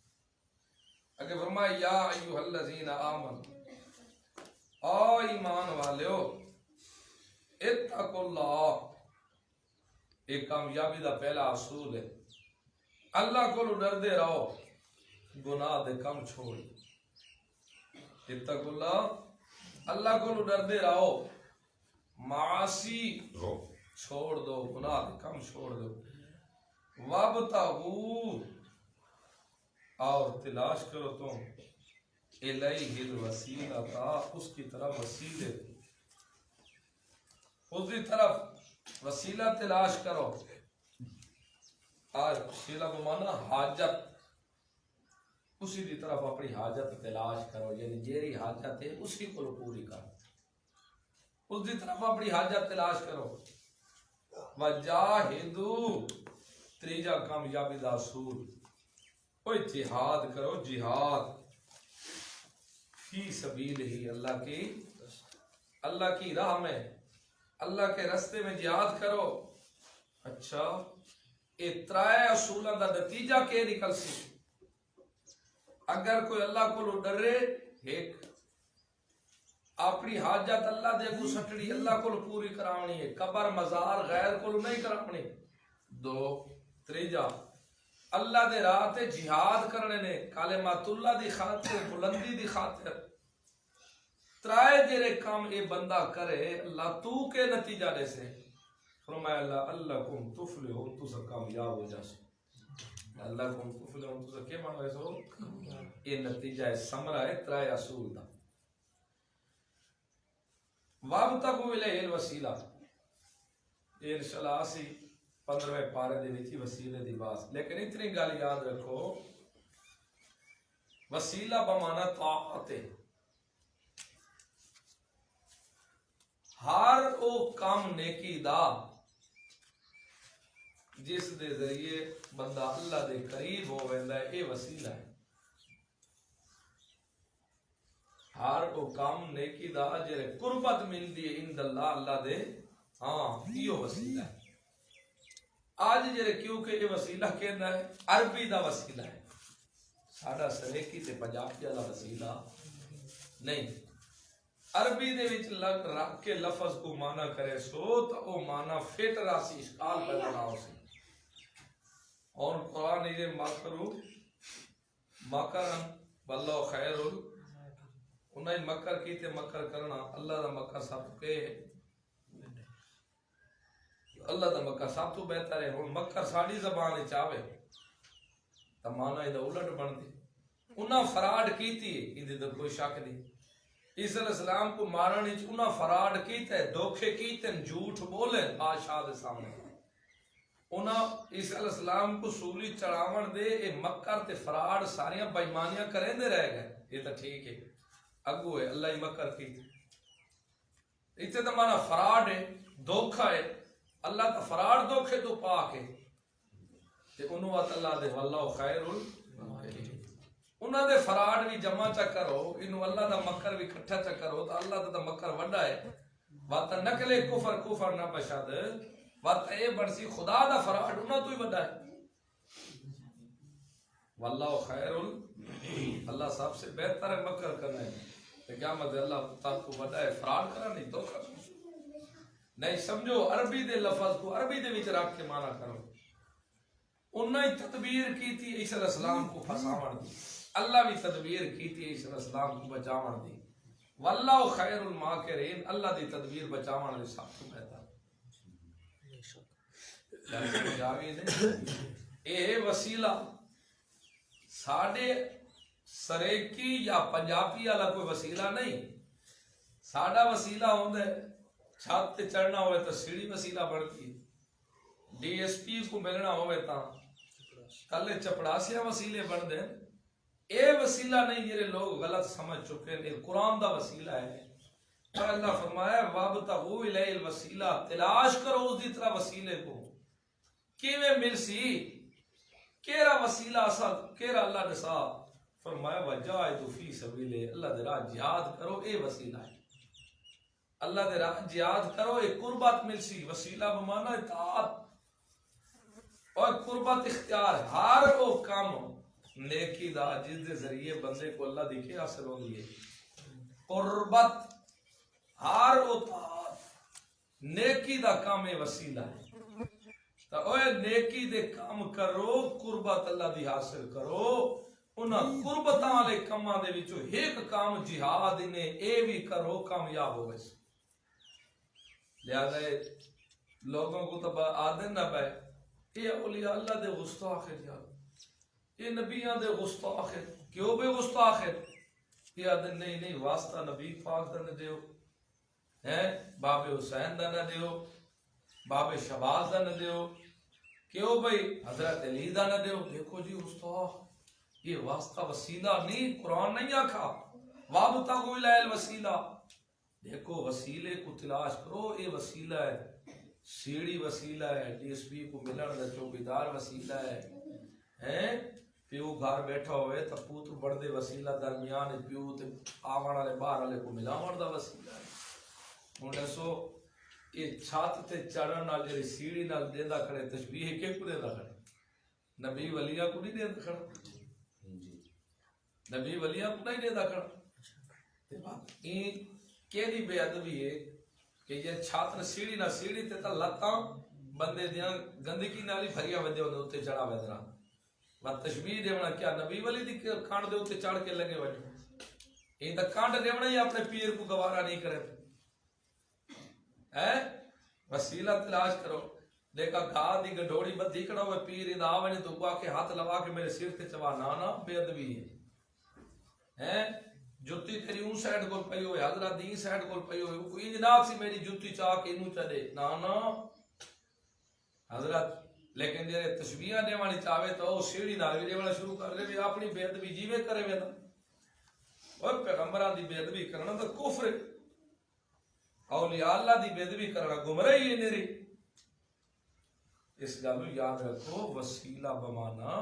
اگر فرمایا یا ایھا الذین آمنوا او ایمان والیو اتقوا اللہ ایک کامیابی دا پہلا اصول ہے اللہ کو ڈردے رہو گناہ دے کم چھوڑ اتقوا اللہ اللہ کو ڈردے رہو معاصی چھوڑ دو گناہ دے کم چھوڑ دو وابتغوا اور تلاش کرو تم الیہ الوسیلہ اس کی طرف وسیلے اس کی طرف وسیلہ تلاش کرو آج وسیلہ کو مانا حاجت اسی کی طرف اپنی حاجت تلاش کرو یعنی جیری حاجت ہے اسی کو پوری کرو اس کی طرف اپنی حاجت تلاش کرو وجاہدوا تیجا کامیابی دا اصول کوئی جہاد کرو جہاد فی سبیل ہی اللہ کی راہ میں اللہ کے رستے میں جہاد کرو اچھا یہ ترائے اصولوں کا نتیجہ کیا نکل سی؟ اگر کوئی اللہ کو ڈرے، ایک اپنی حاجت اللہ دے کو سٹڑی اللہ کو پوری کراونی ہے، قبر مزار غیر کو نہیں کراونی، دو تریجا اللہ دے راہ تے جہاد کرنے نے کلمات اللہ دی خاطر بلندی دی خاطر، ترائے جڑے کام اے بندہ کرے اللہ تو کے نتیجہ دے سے فرمایا اللہ کم تفلحون تو سب کامیاب ہو جاسو، اللہ کم تفلحون تو سب کیا معنی ہے سو یہ نتیجہ ہے ثمرہ ہے ترائے اصول دا۔ وابتغوا الیہ الوسیلہ، یہ انشاءاللہ آسی 15ویں پارے دے وچ وسیلے دی بات، لیکن اتنی گل یاد رکھو وسیلہ بمانا طاعت ہے، ہر او کام نیکی دا جس دے ذریعے بندہ اللہ دے قریب ہو ویندا ہے اے وسیلہ ہے، ہر او کام نیکی دا جڑے قربت ملدی ہے عند اللہ اللہ دے، ہاں یہ وسیلہ ہے۔ آج جڑے کیونکہ یہ وسیلہ کہنا ہے عربی دا وسیلہ ہے، ساڈا سریکی تے پنجابی والا وسیلہ نہیں، عربی دے وچ لگ رکھ کے لفظ کو معنی کرے سو تو او معنی فٹ راسی اشکال پیدا نہ ہو سی، اور قرآن یہ مکرو مکرن واللہ خیر انہیں مکر کیتے مکر کرنا اللہ دا مکر سب کے اللہ دا مکر سب تو بہتر ہے، ہن مکر ساڑی زبان وچ آوے تا معنی دا الٹ بندی، انہاں فراڈ کیتی ہے ایں تے کوئی شک نہیں، عیسی علیہ السلام کو مارن وچ انہاں فراڈ کیتا ہے، دھوکے کیتے ہیں، جھوٹ بولے بادشاہ دے سامنے، انہاں عیسی علیہ السلام کو سولی چڑھاون دے اے مکر تے فراڈ ساریاں بے ایمانیاں کریں دے رہ گئے، یہ تو ٹھیک ہے اگو ہے اللہ ہی مکر کی، اتنے تو مانا فراڈ ہے دھوکھا ہے، اللہ تا فراڈ دھوکھے تو پاک ہے، تے انہوں اللہ دے واللہ خیر انہوں دے فراڈ بھی جمع چا کرو، انہوں اللہ دا مکر بھی کٹھا چا کرو تو اللہ دا مکر وڈا ہے، واتا نکلے کفر کفر نہ بشاد، واتا اے بڑسی خدا دا فراڈ انہوں تو ہی وڈا ہے، واللہ خیر اللہ سب سے بہتر ہے مکر کرنا ہے، تو کیا مطلب اللہ تعالیٰ کو وڈا ہے فراڈ کرنا نہیں دھوکا نہیں، سمجھو عربی دے لفظ کو عربی دے وچ رکھ کے معنی کرو، انہوں ہی تدبیر کی تھی عیسی علیہ السلام کو پھساون دی، اللہ بھی تدبیر کی تھی عیسی علیہ السلام کو بچاون دی، واللہ خیر الماکرین اللہ دی تدبیر بچاون دی سب تو بہتر، اے وسیلہ ساڑے سریکی یا پنجابی والا کوئی وسیلہ نہیں، ساڑا وسیلہ ہوندے چھت تے چڑھنا ہوئے تو سیڑھی وسیلہ بڑھتی، ڈی ایس پی کو ملنا ہوئے تا کلے چپڑاسیاں وسیلے بڑھ دیں، اے وسیلہ نہیں جنہیں لوگ غلط سمجھ چکے ہیں، قرآن دا وسیلہ ہے، اور اللہ فرمایا وَابْتَغُوا إِلَيْهِ الْوَسِيلَةَ تلاش کرو اس دی طرح وسیلے کو، کیویں مل سی، کیرا وسیلہ اصل کیرا اللہ نے سا فرمایا وَجَاهِدُوا فِي سَبِيلِهِ اللہ دے راہ جہاد کرو، اے وسیلہ ہے، اللہ دے راہ جہاد کرو، ایک قربت مل سی، وسیلہ بمانا اطاعت اور قربت اختیار، ہر وہ کام نیکی دا جس دے ذریعے بندے کو اللہ دیکھے حاصل ہو گئی قربت، ہر وہ اطاعت نیکی دا کام وسیلہ ہے، تو اوے نیکی دے کام کرو قربت اللہ دی حاصل کرو، انہاں قربتاں والے کاماں دے وچوں ایک کام جہاد نے اے بھی کرو کامیاب ہو گئے، لہذا لوگوں کو تو آدن نہ پائے یہ اولیاء اللہ دے گستاخ ہے، یہ نبیان دے گستاخ ہے، کیوں بے گستاخ ہے، یہ آدن نہیں نہیں واسطہ نبی پاک دا نہ دیو، باب حسین دا نہ دیو، باب شباز دا نہ دیو، کیوں بھئی حضرت علی دا نہ دیو، دیکھو جی گستاخ یہ واسطہ وسیلہ نہیں، قرآن نہیں آکھا وابتغوا الیہ الوسیلہ، دیکھو وسیلے کو تلاش کرو، یہ وسیلہ ہے، سیڑھی وسیلہ ہے، ڈی ایس پی کو ملن دا چوکیدار وسیلہ ہے، پیو گھر بیٹھا ہوئے تو پوت بڑھ دے وسیلہ درمیان پیو تے آوان والے باہر والے کو ملاون دا وسیلہ ہے، ہن دسو یہ چھت تے چڑھن نال جڑی سیڑھی نال دیندا کھڑے تشبیہ کے کو دیندا کھڑے نبی ولیاں کو نہیں دیندا کھڑا نبی ولیاں کو نہیں دیندا کھڑا تے بات این کیڑی بے ادبی ہے کہ یہ چھاتر سیڑھی نہ سیڑھی تے تا لتاں بندے دیاں گندگی نال ہی بھریا وندے اون اوتے چڑھا ویندرا وا تشبیہ دیونا کیا نبی ولی دی کھانڈ دے اوتے چڑھ کے لگے وٹے این دا کھانڈ دیونا ہی اپنے پیر کو گوارا نہیں کرے ہے وسیلہ تلاش کرو دیکھا گھا دی گڈوڑی بدھی کڑا ہوئے پیر ادا آوے تو کو کے ہاتھ لوا کے میرے سر تے چوا نا بے ادبی ہے جُتی تیری اون سائیڈ کول پئی ہوئے حضرت دی سائیڈ کول پئی ہوئے کوئی جناب سی میری جُتی چاہ کے انو چڑے نا حضرت لیکن جے تشبیہ دیوانی چاہے تو سیڑھی نال بھی دیونا شروع کر دے اپنی بے ادبی جیویں کرے ویندا اور پیغمبراں دی بے ادبی کرنا تے کفر ہے اولیاء اللہ دی بے ادبی کرنا گمراہی ہے نیری اس گل یاد رکھو وسیلہ بمانا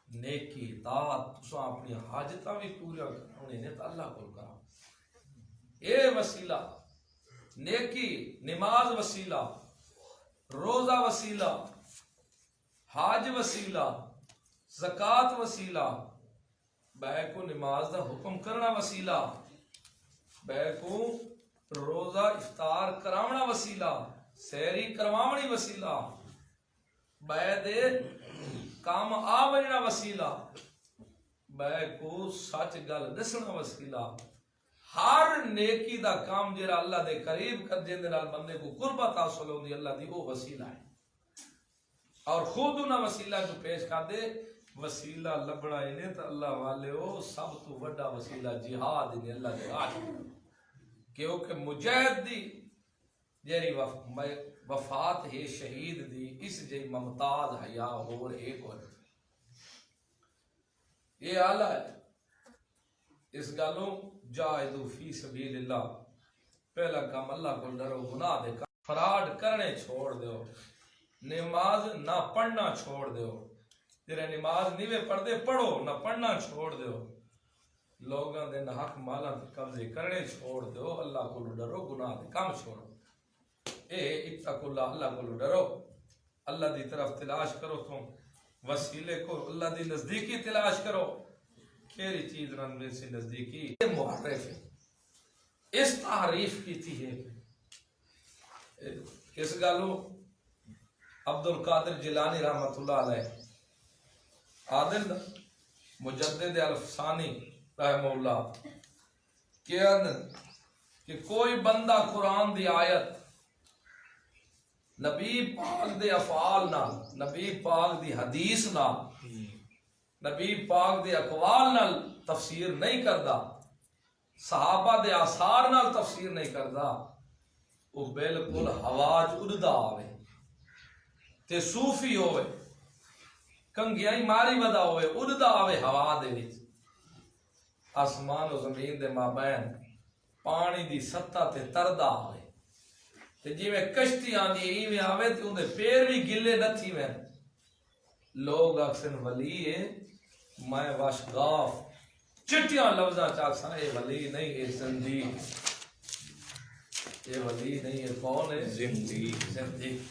نیکی اطاعت تساں اپنی حاجتاں بھی پورا کرنے نے تے اللہ کول کرا اے وسیلہ نیکی نماز وسیلہ روزہ وسیلہ حج وسیلہ زکوٰۃ وسیلہ بے کو نماز دا حکم کرنا وسیلہ بے کو روزہ افطار کراونا وسیلہ سحری کرواونی وسیلہ بے دے کام آ ونجنا وسیلہ بے کو سچ گل دسنا وسیلہ ہر نیکی دا کام جڑا اللہ دے قریب کر جیندے نال بندے کو قربت حاصل ہوندی اللہ دی وہ وسیلہ ہے اور خود انہاں وسیلہ جو پیش کر دے وسیلہ لبنا انہیں تو اللہ والے ہو سب تو بڑا وسیلہ جہاد انہیں اللہ دے راہ کیونکہ مجاہد دی جیری وفات ہے شہید دی اس جی ممتاز حیا اور ایک اور یہ آلہ ہے اس گالوں جاہدو فی سبیل اللہ پہلا کام اللہ کو ڈرو گناہ دے فراڈ کرنے چھوڑ دیو نماز نہ پڑھنا چھوڑ دیو تیرے نماز نیوے پڑھ دے پڑھو نہ پڑھنا چھوڑ دیو لوگاں دے حق مالا قبضے کرنے چھوڑ دیو اللہ کو ڈرو گناہ دے کام چھوڑو اے اتقوا اللہ اللہ کو ڈرو اللہ دی طرف تلاش کرو تم وسیلے کو اللہ دی نزدیکی تلاش کرو کیری چیز رن میں سے نزدیکی یہ محرف ہے اس تعریف کی تھی ہے اس گالو عبد القادر جیلانی رحمت اللہ علیہ عادل مجدد الفسانی رحمہ اللہ کہ کوئی بندہ قرآن دی آیت نبی پاک دے افعال نال نبی پاک دی حدیث نال نبی پاک دے اقوال نال تفسیر نہیں کردا صحابہ دے آثار نال تفسیر نہیں کردا وہ بالکل ہواج اڑدا آوے تے صوفی ہوئے کنگیائی ماری ودا ہوئے اڑدا آوے ہوا دے وچ آسمان و زمین دے مابین پانی دی سطح تے تردا آوے تے جی میں کشتی آندی ایویں آوے تے اندے پیر بھی گلے نہ تھی میں لوگ اکثر ولی ہے میں واشگاف چٹیاں لفظاں چاکساں اے ولی نہیں اے زندیق اے ولی نہیں اے کون ہے زندیق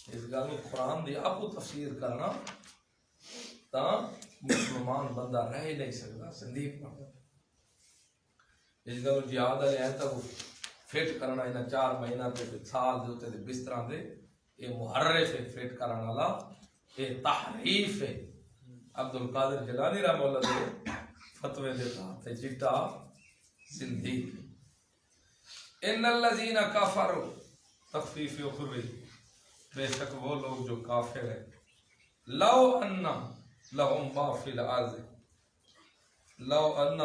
اس گل میں قرآن دی آپ کو تفسیر کرنا تا مسلمان بندہ رہ نہیں سکتا زندیق پڑھتا اس گل جہاد والے ہیں تا فٹ کرنا انہاں 4 مہینہ تے سال دے اوتے بستراں دے یہ محرف ہے فٹ کرنا والا یہ تحریف ہے عبد القادر جیلانی رحمہ اللہ دے فتوے دیتا تے چٹا زندیق ان الذین کفروا تخفیف اخروی بے شک وہ لوگ جو کافر ہیں لو ان لہم ما فی الارض لو ان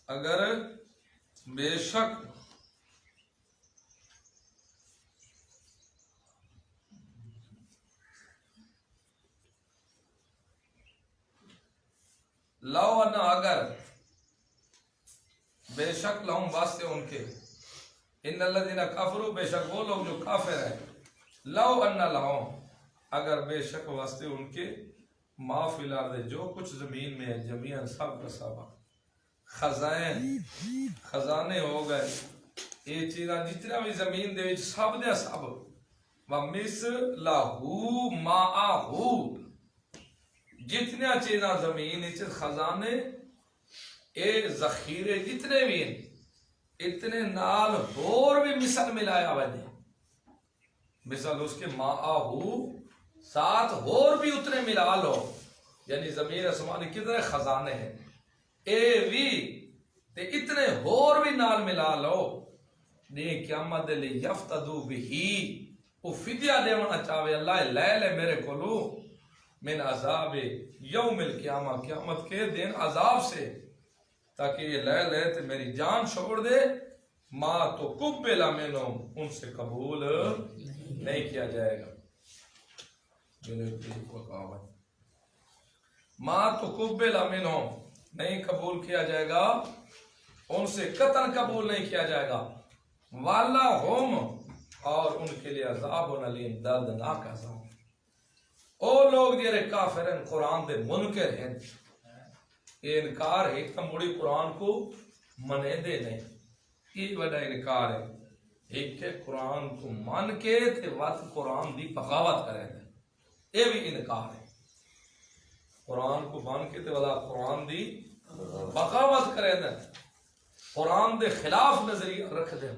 اگر بے شک لو ان اگر بے شک لہم واسطے ان کے ان الذین کفروا بے شک وہ لوگ جو کافر ہیں لو ان لہم اگر بے شک واسطے ان کے ما فی الارض جو کچھ زمین میں ہے جمیعاً سب کا سب خزائن خزانے ہو گئے یہ چیزاں جتنا بھی زمین دے وچ سب دے سب ومثلہ معہ جتنی چیزاں زمین وچ خزانے اے ذخیرے جتنے بھی ہیں اتنے نال اور بھی مثل ملایا وجے مثل اس کے معہ ساتھ اور بھی اتنے ملا لو یعنی زمین آسمان کتنے خزانے ہیں اے بھی تے اتنے اور بھی نال ملا لو نے قیامت دے لئی یفتدو بہی وہ فدیہ دیونا چاہے اللہ لے لے میرے کولو من عذاب یوم القیامہ قیامت کے دن عذاب سے تاکہ یہ لے لے تے میری جان چھوڑ دے ما تو قبل منہم ان سے قبول نہیں کیا جائے گا ما تو قبل منہم نہیں قبول کیا جائے گا ان سے قطعاً قبول نہیں کیا جائے گا والا ہم اور ان کے لیے عذاب علیم دردناک عذاب او لوگ جڑے کافر ہیں قرآن دے منکر ہیں یہ انکار ہے کہ مڑی قرآن کو منے دے نہیں یہ بڑا انکار ہے ایک کہ قرآن کو مان کے تے وقت قرآن دی بغاوت کرے دے یہ بھی انکار ہے قرآن کو مان کے تے والا قرآن دی بغاوت کرے دے قرآن دے خلاف نظریہ رکھ دے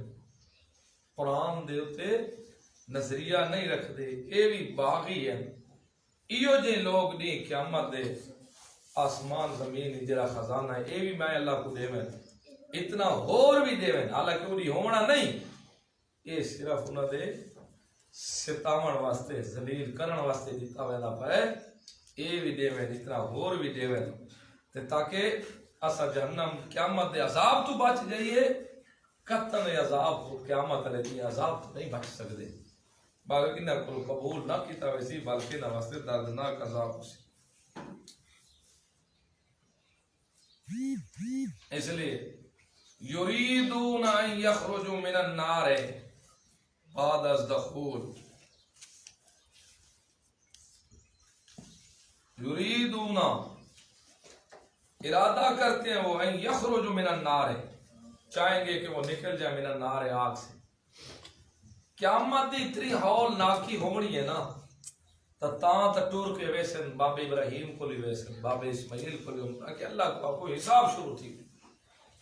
قرآن دے اتے نظریہ نہیں رکھ دے یہ بھی باغی ہے ایو جے لوگ نہیں قیامت دے آسمان زمین جڑا خزانہ ہے یہ بھی میں اللہ کو دے میں اتنا اور بھی دے میں حالانکہ وہی ہونا نہیں یہ صرف انہوں دے ستاون واسطے ذلیل کرن واسطے دیتا وینا پائے یہ بھی دے میں اتنا اور بھی دے میں تاکہ اسا جہنم قیامت دے عذاب تو بچ جائیے قطن عذاب کو قیامت علیہ دی عذاب تو نہیں بچ سکتے باقی نہ کو قبول نہ کیتا ویسی بلکہ نہ واسطے دردناک عذاب اسی اس لیے یریدون ان یخرجوا من النار بعد از دخول یریدون ارادہ کرتے ہیں وہ ان یخرجوا من النار چاہیں گے کہ وہ نکل جائے من النار آگ سے قیامت دی اتنی ہول ناکی ہونی ہے نا تاں ٹور کے ویسن بابا ابراہیم کو لی ویسن بابا اسماعیل کو لی تاکہ اللہ کو حساب شروع تھی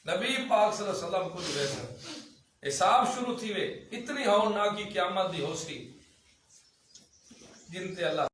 نبی پاک صلی اللہ علیہ وسلم کو لی ویسن حساب شروع تھی وے اتنی ہول ناکی قیامت دی ہو سی جن تے اللہ